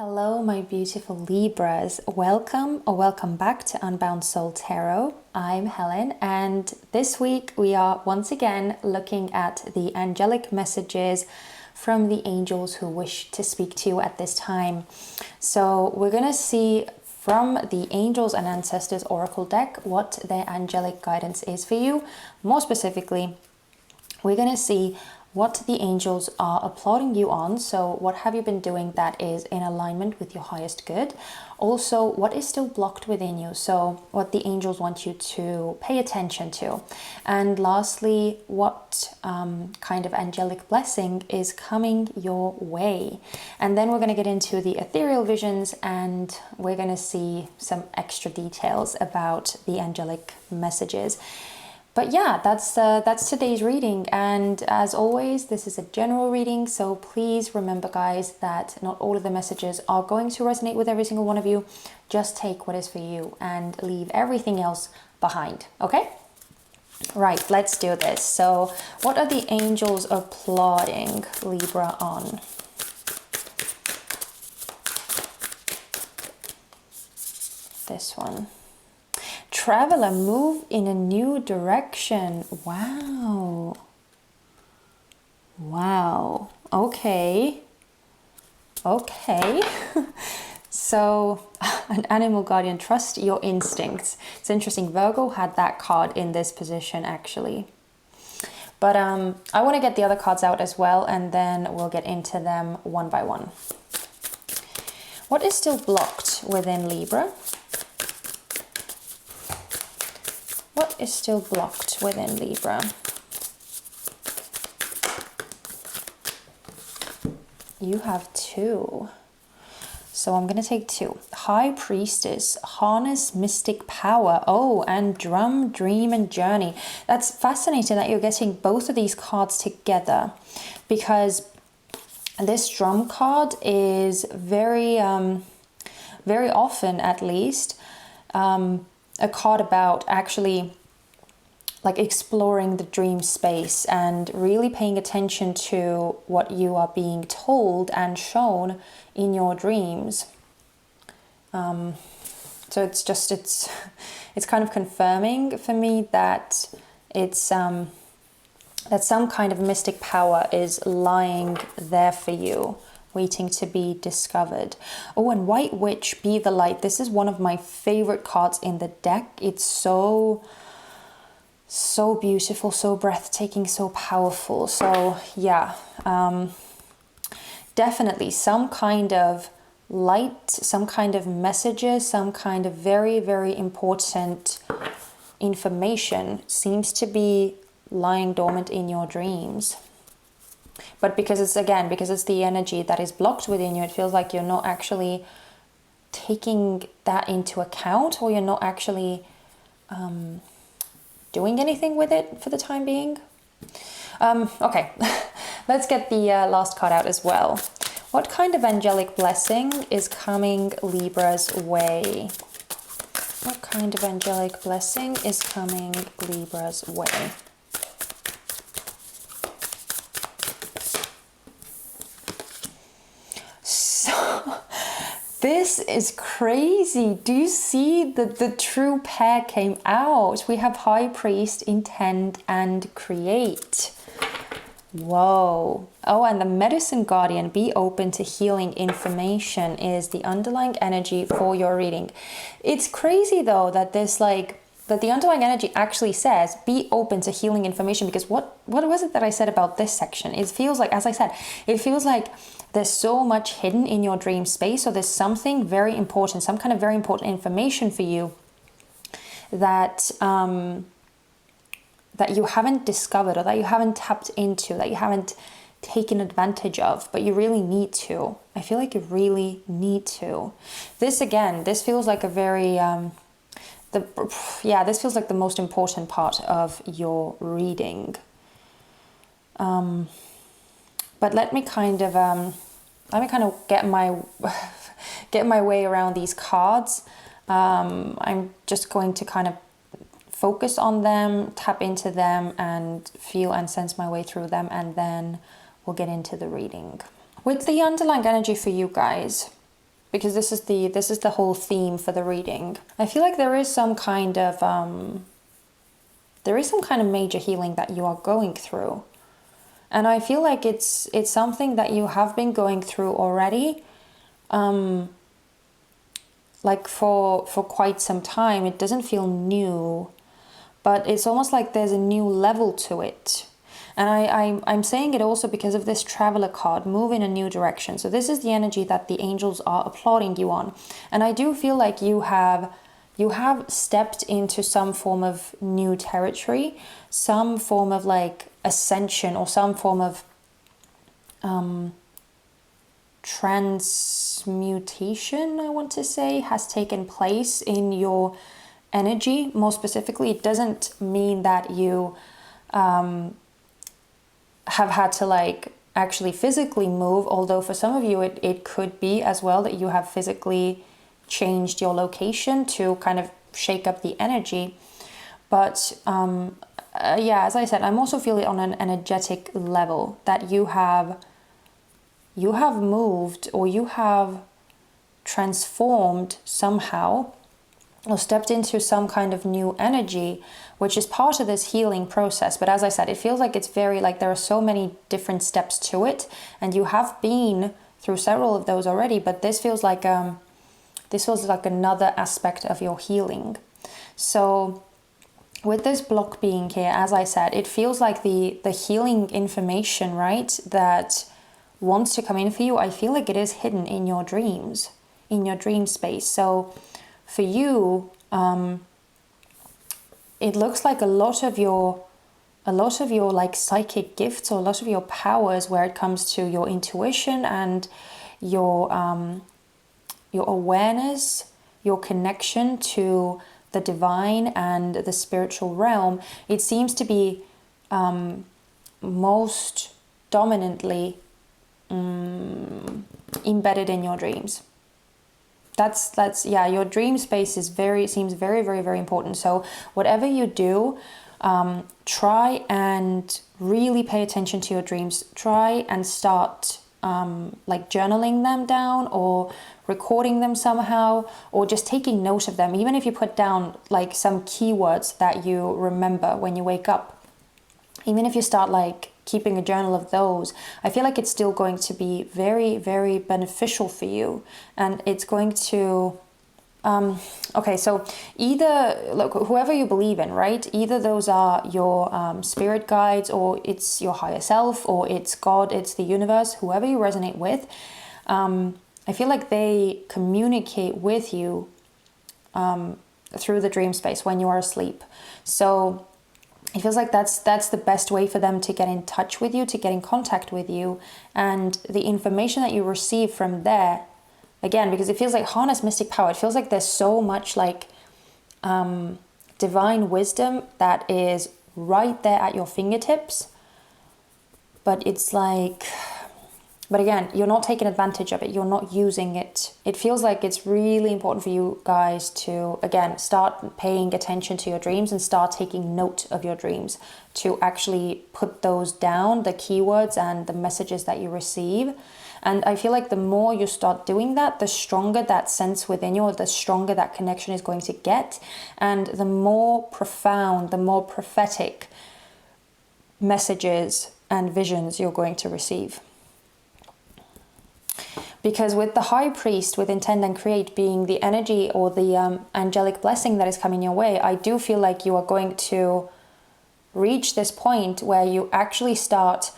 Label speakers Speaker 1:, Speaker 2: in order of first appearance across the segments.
Speaker 1: Hello, my beautiful Libras. Welcome or welcome back to Unbound Soul Tarot. I'm Helen, and this week we are once again looking at the angelic messages from the angels who wish to speak to you at this time. So we're going to see from the Angels and Ancestors Oracle deck what their angelic guidance is for you. More specifically, we're going to see what the angels are applauding you on. So what have you been doing that is in alignment with your highest good? Also, what is still blocked within you? So what the angels want you to pay attention to. And lastly, what kind of angelic blessing is coming your way? And then we're going to get into the ethereal visions, and we're going to see some extra details about the angelic messages. But yeah, that's today's reading, and as always, this is a general reading, so please remember, guys, that not all of the messages are going to resonate with every single one of you. Just take what is for you and leave everything else behind, okay? Right, let's do this. So what are the angels applauding Libra on? This one. Traveler, move in a new direction. Wow. Wow. Okay. Okay. So, an animal guardian, trust your instincts. It's interesting. Virgo had that card in this position, actually. But I want to get the other cards out as well, and then we'll get into them one by one. What is still blocked within Libra? What is still blocked within Libra? You have two. So I'm going to take two. High Priestess, harness mystic power. Oh, and drum, dream, and journey. That's fascinating that you're getting both of these cards together, because this drum card is very often, at least, a card about actually like exploring the dream space and really paying attention to what you are being told and shown in your dreams. So it's just, it's kind of confirming for me that it's that some kind of mystic power is lying there for you, waiting to be discovered. Oh, and White Witch, be the light. This is one of my favorite cards in the deck. It's so beautiful, so breathtaking, so powerful. So yeah, definitely some kind of light, some kind of messages, some kind of very, very important information seems to be lying dormant in your dreams. But because it's the energy that is blocked within you, it feels like you're not actually taking that into account, or you're not actually doing anything with it for the time being. Okay, let's get the last card out as well. What kind of angelic blessing is coming Libra's way? What kind of angelic blessing is coming Libra's way? This is crazy. Do you see that the true pair came out? We have High Priest, intend, and create. Whoa. Oh, and the Medicine Guardian, be open to healing information, is the underlying energy for your reading. It's crazy though that that the underlying energy actually says be open to healing information, because what was it that I said about this section? It feels like, as I said, it feels like there's so much hidden in your dream space, or there's something very important, some kind of very important information for you that that you haven't discovered, or that you haven't tapped into, that you haven't taken advantage of, but you really need to. I feel like you really need to. This feels like a very this feels like the most important part of your reading. But let me kind of get my way around these cards. I'm just going to kind of focus on them, tap into them, and feel and sense my way through them, and then we'll get into the reading. With the underlying energy for you guys, because this is the whole theme for the reading. I feel like there is some kind of major healing that you are going through. And I feel like it's something that you have been going through already, like for quite some time. It doesn't feel new, but it's almost like there's a new level to it. And I'm saying it also because of this Traveler card, move in a new direction. So this is the energy that the angels are applauding you on. And I do feel like you have stepped into some form of new territory, some form of like ascension, or some form of transmutation, I want to say, has taken place in your energy. More specifically, it doesn't mean that you have had to like actually physically move, although for some of you it could be as well that you have physically changed your location to kind of shake up the energy. But yeah, as I said, I'm also feeling on an energetic level that you have moved, or you have transformed somehow, or stepped into some kind of new energy, which is part of this healing process. But as I said, it feels like it's very, like there are so many different steps to it, and you have been through several of those already, but this feels like another aspect of your healing. So with this block being here, as I said, it feels like the healing information, right, that wants to come in for you, I feel like it is hidden in your dreams, in your dream space. So for you, it looks like a lot of your like psychic gifts, or a lot of your powers, where it comes to your intuition and your awareness, your connection to the divine and the spiritual realm, it seems to be most dominantly embedded in your dreams. That's yeah, your dream space seems very, very, very important. So whatever you do, try and really pay attention to your dreams. Try and start like journaling them down, or recording them somehow, or just taking note of them. Even if you put down like some keywords that you remember when you wake up, even if you start like keeping a journal of those, I feel like it's still going to be very, very beneficial for you. And it's going to okay, so either, look, whoever you believe in, right, either those are your spirit guides, or it's your higher self, or it's God, it's the universe, whoever you resonate with, I feel like they communicate with you through the dream space when you are asleep. So it feels like that's the best way for them to get in touch with you, to get in contact with you. And the information that you receive from there, again, because it feels like harness mystic power, it feels like there's so much like divine wisdom that is right there at your fingertips. But it's like, but again, you're not taking advantage of it. You're not using it. It feels like it's really important for you guys to, again, start paying attention to your dreams and start taking note of your dreams, to actually put those down, the keywords and the messages that you receive. And I feel like the more you start doing that, the stronger that sense within you, or the stronger that connection is going to get. And the more profound, the more prophetic messages and visions you're going to receive. Because with the High Priest, with Intend and Create being the energy, or the angelic blessing that is coming your way, I do feel like you are going to reach this point where you actually start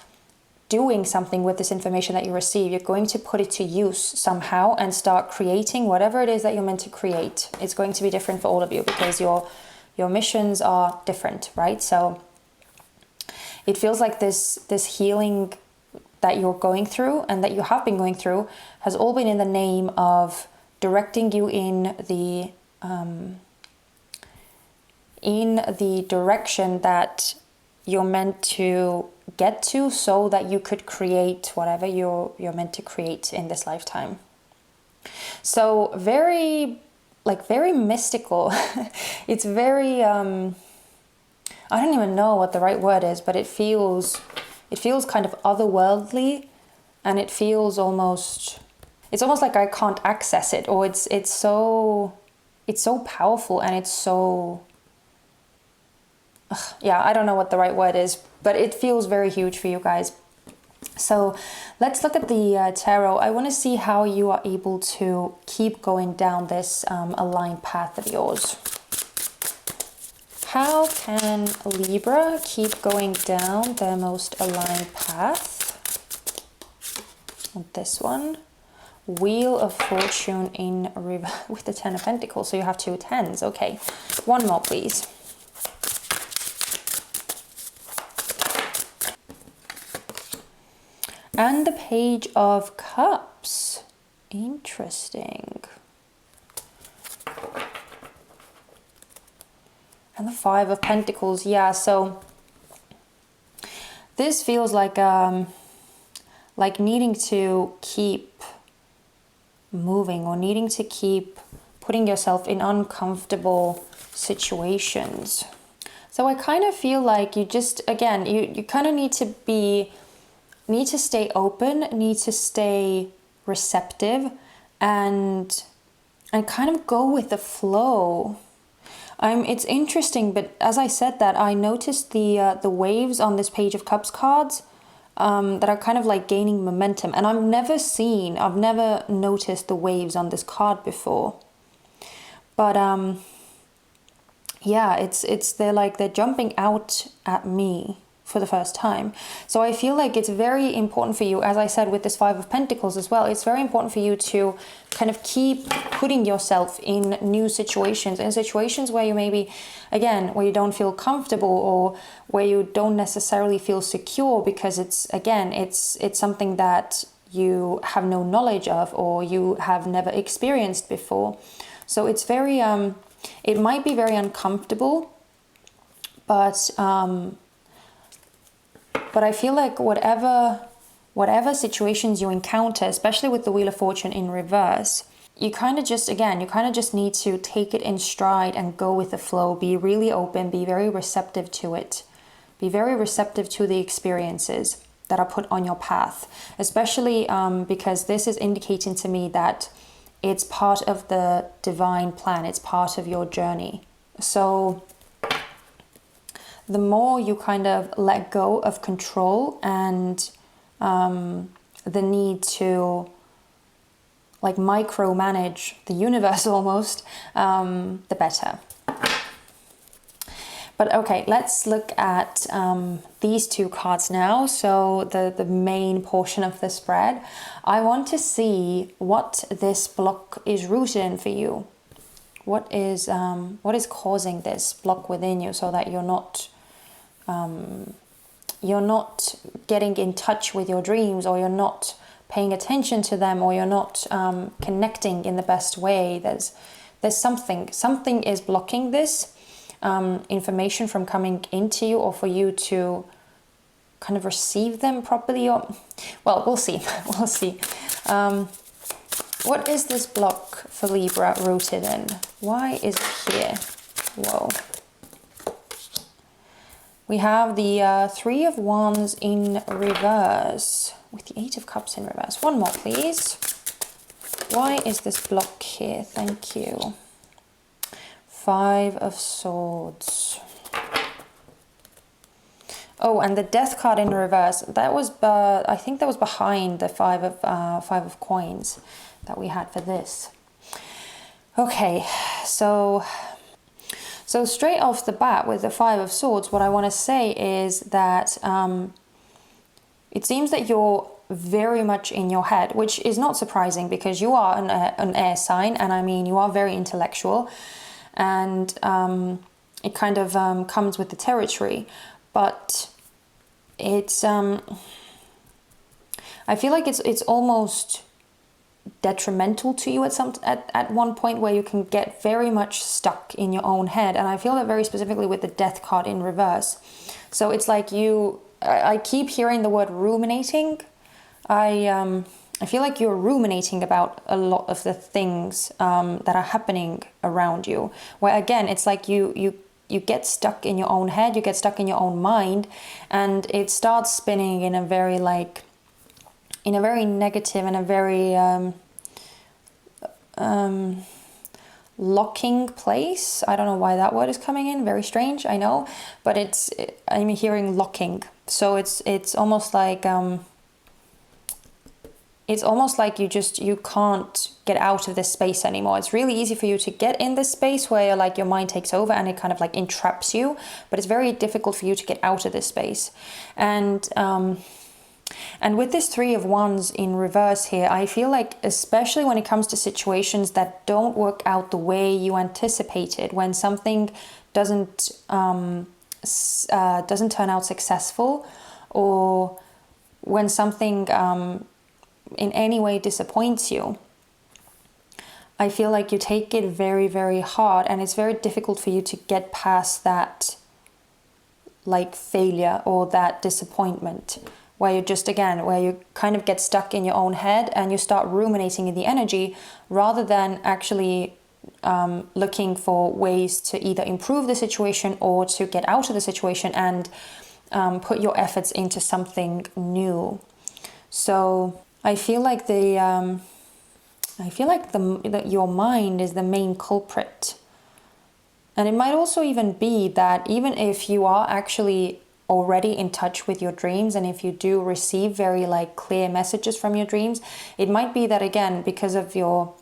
Speaker 1: doing something with this information that you receive. You're going to put it to use somehow and start creating whatever it is that you're meant to create. It's going to be different for all of you, because your missions are different, right? So it feels like this healing that you're going through, and that you have been going through, has all been in the name of directing you in the direction that you're meant to get to, so that you could create whatever you're meant to create in this lifetime. So very mystical. It's very I don't even know what the right word is, but it feels kind of otherworldly, and it feels almost, it's almost like I can't access it, or it's so powerful, and it's so, yeah, I don't know what the right word is, but it feels very huge for you guys. So let's look at the tarot. I want to see how you are able to keep going down this aligned path of yours. How can Libra keep going down their most aligned path? And this one, Wheel of Fortune in reverse with the Ten of Pentacles. So you have 2 tens. Okay, one more, please. And the Page of Cups. Interesting. And the Five of Pentacles. Yeah, so this feels like needing to keep moving, or needing to keep putting yourself in uncomfortable situations. So I kind of feel like you just, again, you kind of need to stay open, need to stay receptive, and kind of go with the flow. It's interesting, but as I said that, I noticed the waves on this Page of Cups cards that are kind of like gaining momentum, and I've never noticed the waves on this card before. But yeah, they're jumping out at me for the first time. So I feel like it's very important for you, as I said with this Five of Pentacles as well, it's very important for you to kind of keep putting yourself in new situations, in situations where you maybe, again, where you don't feel comfortable, or where you don't necessarily feel secure, because it's something that you have no knowledge of, or you have never experienced before. So it's very it might be very uncomfortable, but I feel like whatever situations you encounter, especially with the Wheel of Fortune in reverse, you kind of just need to take it in stride and go with the flow. Be really open, be very receptive to it. Be very receptive to the experiences that are put on your path, especially because this is indicating to me that it's part of the divine plan. It's part of your journey. So the more you kind of let go of control and the need to like micromanage the universe almost, the better. But okay, let's look at these 2 cards now. So the main portion of the spread. I want to see what this block is rooted in for you. What is causing this block within you, so that you're not getting in touch with your dreams, or you're not paying attention to them, or you're not connecting in the best way. There's something is blocking this information from coming into you, or for you to kind of receive them properly. Or, well, we'll see. We'll see. What is this block for Libra rooted in? Why is it here? Whoa. We have the 3 of Wands in reverse with the 8 of Cups in reverse. One more, please. Why is this block here? Thank you. 5 of Swords. Oh, and the Death card in reverse. That was, I think that was behind the 5 of Coins that we had for this. Okay, so straight off the bat with the 5 of Swords, what I want to say is that it seems that you're very much in your head, which is not surprising, because you are an air sign, and I mean, you are very intellectual, and it kind of comes with the territory. But it's I feel like it's almost detrimental to you at one point, where you can get very much stuck in your own head. And I feel that very specifically with the Death card in reverse. So it's like I keep hearing the word ruminating. I feel like you're ruminating about a lot of the things that are happening around you, where again, it's like you get stuck in your own head, you get stuck in your own mind, and it starts spinning in a very negative and a very locking place. I don't know why that word is coming in. Very strange, I know, but I'm hearing locking. So it's almost like you can't get out of this space anymore. It's really easy for you to get in this space where like your mind takes over and it kind of like entraps you, but it's very difficult for you to get out of this space. And with this Three of Wands in reverse here, I feel like, especially when it comes to situations that don't work out the way you anticipated, when something doesn't turn out successful, or when something in any way disappoints you, I feel like you take it very, very hard, and it's very difficult for you to get past that like failure or that disappointment, where you kind of get stuck in your own head and you start ruminating in the energy rather than actually looking for ways to either improve the situation or to get out of the situation and put your efforts into something new. So I feel like your mind is the main culprit. And it might also even be that even if you are actually already in touch with your dreams, and if you do receive very like clear messages from your dreams, it might be that again, because of your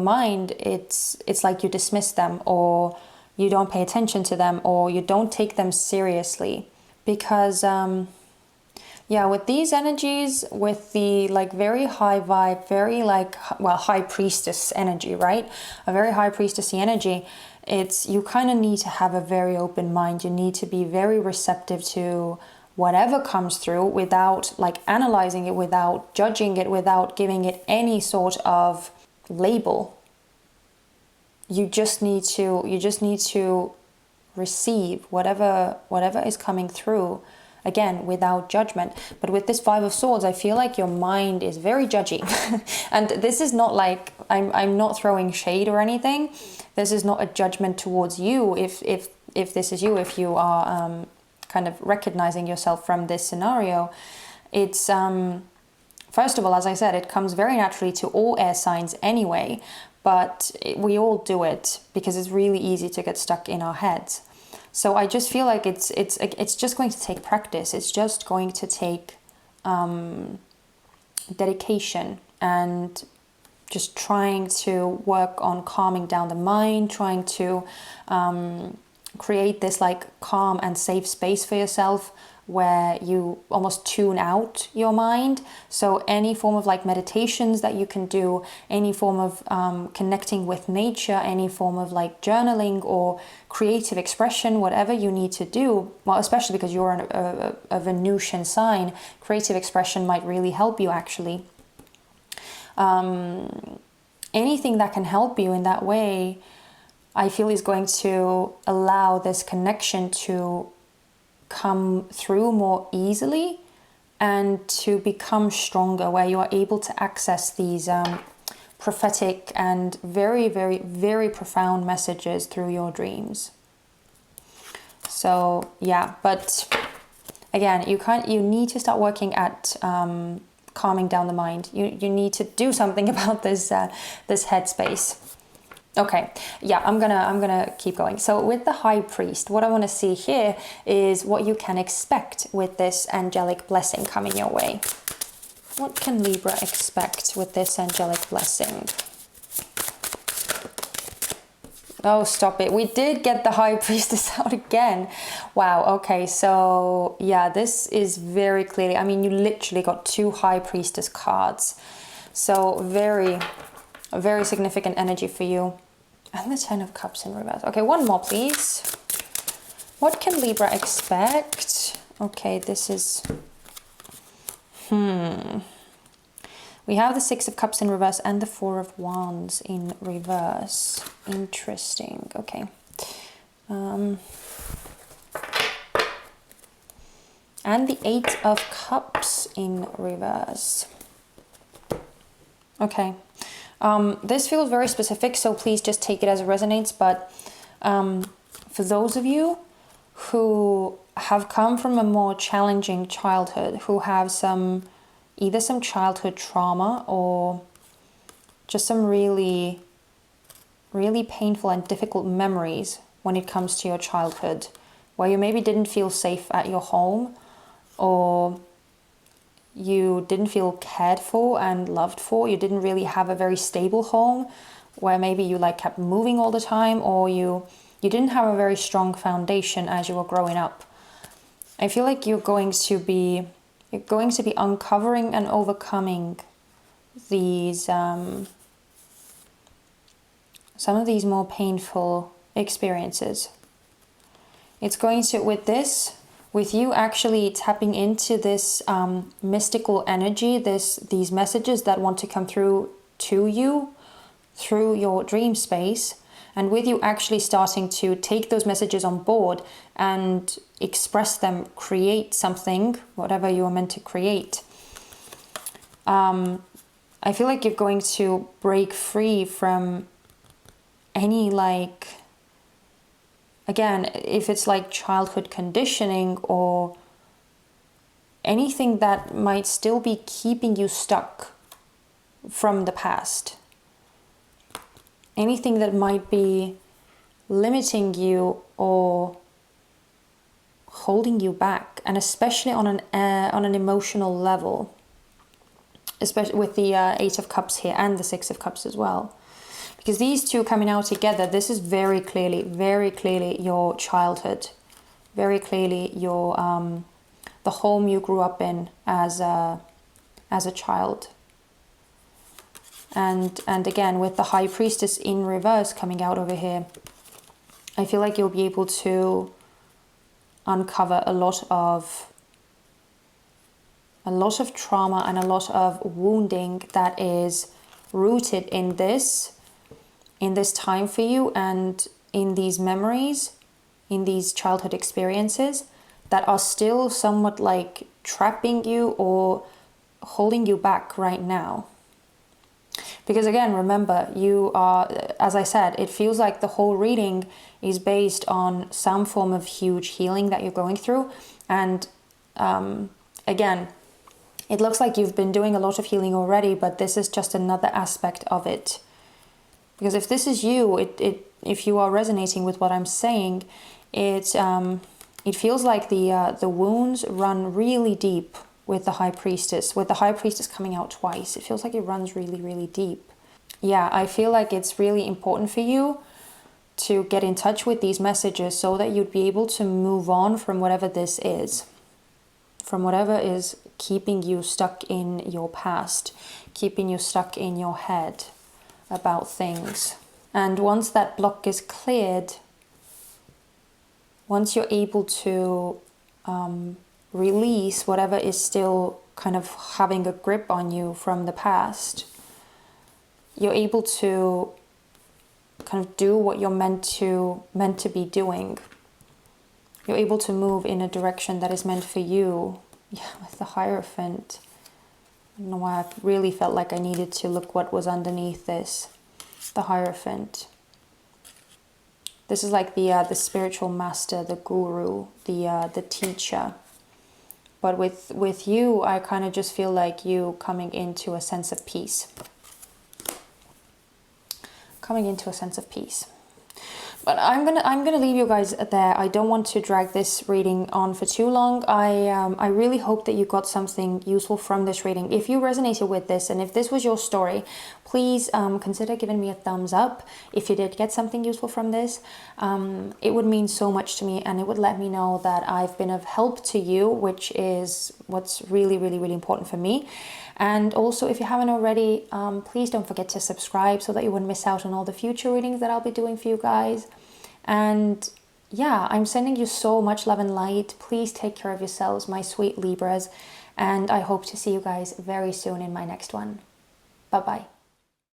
Speaker 1: mind, it's like you dismiss them, or you don't pay attention to them, or you don't take them seriously. Because with these energies, with the like very high vibe, very like, well, high priestess energy, right? A very high priestessy energy. You kind of need to have a very open mind. You need to be very receptive to whatever comes through without like analyzing it, without judging it, without giving it any sort of label. You just need to receive whatever is coming through, again, without judgment. But with this Five of Swords, I feel like your mind is very judgy. And this is not like, I'm not throwing shade or anything. This is not a judgment towards you. If this is you, if you are kind of recognizing yourself from this scenario, it's first of all, as I said, it comes very naturally to all air signs anyway, but we all do it because it's really easy to get stuck in our heads. So I just feel like it's just going to take practice. It's just going to take dedication and just trying to work on calming down the mind, trying to create this like calm and safe space for yourself where you almost tune out your mind. So any form of like meditations that you can do, any form of connecting with nature, any form of like journaling or creative expression, whatever you need to do, well, especially because you're a Venusian sign, creative expression might really help you actually. Anything that can help you in that way, I feel is going to allow this connection to come through more easily and to become stronger, where you are able to access these prophetic and very, very, very profound messages through your dreams. So yeah, but again, you need to start working at calming down the mind. You need to do something about this headspace. Okay, yeah, I'm gonna keep going. So with the High Priest, what I want to see here is what you can expect with this angelic blessing coming your way. What can Libra expect with this angelic blessing? Oh, stop it. We did get the High Priestess out again. Wow, okay, so yeah, this is very clearly, I mean, you literally got two High Priestess cards. So very, very significant energy for you. And the Ten of Cups in reverse. Okay, one more, please. What can Libra expect? Okay, this is... We have the Six of Cups in reverse and the Four of Wands in reverse. Interesting. Okay. And the Eight of Cups in reverse. Okay. This feels very specific, so please just take it as it resonates. But for those of you who have come from a more challenging childhood, who have either some childhood trauma or just some really, really painful and difficult memories when it comes to your childhood, where you maybe didn't feel safe at your home, or you didn't feel cared for and loved for. You didn't really have a very stable home, where maybe you like kept moving all the time, or you didn't have a very strong foundation as you were growing up. I feel like you're going to be uncovering and overcoming these some of these more painful experiences. It's going to, with you actually tapping into this mystical energy, these messages that want to come through to you through your dream space, and with you actually starting to take those messages on board and express them, create something, whatever you are meant to create. I feel like you're going to break free from any, like, again, if it's like childhood conditioning or anything that might still be keeping you stuck from the past. Anything that might be limiting you or holding you back, and especially on an emotional level, especially with the Eight of Cups here and the Six of Cups as well, because these two coming out together, this is very clearly your childhood, very clearly your the home you grew up in as a child. And again, with the High Priestess in reverse coming out over here, I feel like you'll be able to uncover a lot of trauma and a lot of wounding that is rooted in this time for you, and in these memories, in these childhood experiences that are still somewhat like trapping you or holding you back right now. Because again, remember, you are, as I said, it feels like the whole reading is based on some form of huge healing that you're going through. And again, it looks like you've been doing a lot of healing already, but this is just another aspect of it. Because if this is you, if you are resonating with what I'm saying, it feels like the wounds run really deep. With the High Priestess coming out twice, it feels like it runs really, really deep. Yeah, I feel like it's really important for you to get in touch with these messages so that you'd be able to move on from whatever this is, from whatever is keeping you stuck in your past, keeping you stuck in your head about things. And once that block is cleared, once you're able to release whatever is still kind of having a grip on you from the past, you're able to kind of do what you're meant to be doing. You're able to move in a direction that is meant for you. Yeah, with the Hierophant. I don't know why I really felt like I needed to look what was underneath this. The Hierophant. This is like the spiritual master, the guru, the teacher. But with you, I kind of just feel like you coming into a sense of peace. Coming into a sense of peace. But I'm gonna leave you guys there. I don't want to drag this reading on for too long. I really hope that you got something useful from this reading. If you resonated with this, and if this was your story, please consider giving me a thumbs up. If you did get something useful from this, it would mean so much to me, and it would let me know that I've been of help to you, which is what's really, really, really important for me. And also, if you haven't already, please don't forget to subscribe so that you wouldn't miss out on all the future readings that I'll be doing for you guys. And yeah, I'm sending you so much love and light. Please take care of yourselves, my sweet Libras. And I hope to see you guys very soon in my next one. Bye-bye.